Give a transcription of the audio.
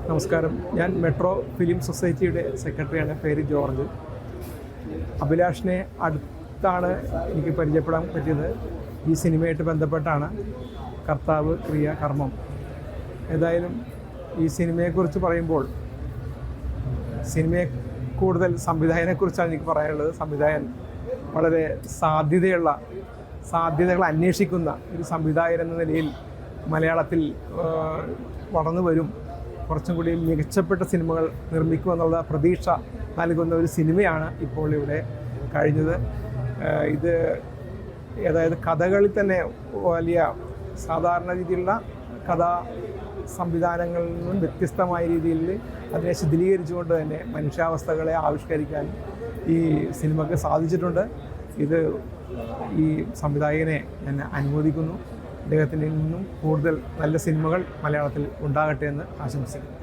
നമസ്കാരം. ഞാൻ metro film സൊസൈറ്റിയുടെ സെക്രട്ടറിയാണ്. പേര് ജോർജ്. അഭിലാഷിനെ അടുത്താണ് എനിക്ക് പരിചയപ്പെടാൻ പറ്റിയത്. ഈ സിനിമയായിട്ട് ബന്ധപ്പെട്ടാണ്. കർത്താവ്, ക്രിയ, കർമ്മം. ഏതായാലും ഈ സിനിമയെക്കുറിച്ച് പറയുമ്പോൾ സിനിമയെ കൂടുതൽ സംവിധായകനെക്കുറിച്ചാണ് എനിക്ക് പറയാനുള്ളത്. സംവിധായകൻ വളരെ സാധ്യതകൾ അന്വേഷിക്കുന്ന ഒരു സംവിധായകൻ എന്ന നിലയിൽ മലയാളത്തിൽ വളർന്നു വരും. കുറച്ചും കൂടി മികച്ചപ്പെട്ട സിനിമകൾ നിർമ്മിക്കുമെന്നുള്ള പ്രതീക്ഷ നൽകുന്ന ഒരു സിനിമയാണ് ഇപ്പോൾ ഇവിടെ കഴിഞ്ഞത്. ഇത് അതായത് കഥകളിൽ തന്നെ വലിയ സാധാരണ രീതിയിലുള്ള കഥാ സംവിധാനങ്ങളിൽ നിന്നും വ്യത്യസ്തമായ രീതിയിൽ അതിനെ ശിഥിലീകരിച്ചുകൊണ്ട് തന്നെ മനുഷ്യാവസ്ഥകളെ ആവിഷ്കരിക്കാൻ ഈ സിനിമയ്ക്ക് സാധിച്ചിട്ടുണ്ട്. ഇത് ഈ സംവിധായകനെ ഞാൻ അനുമോദിക്കുന്നു. അദ്ദേഹത്തിൽ നിന്നും കൂടുതൽ നല്ല സിനിമകൾ മലയാളത്തിൽ ഉണ്ടാകട്ടെ എന്ന് ആശംസിക്കുന്നു.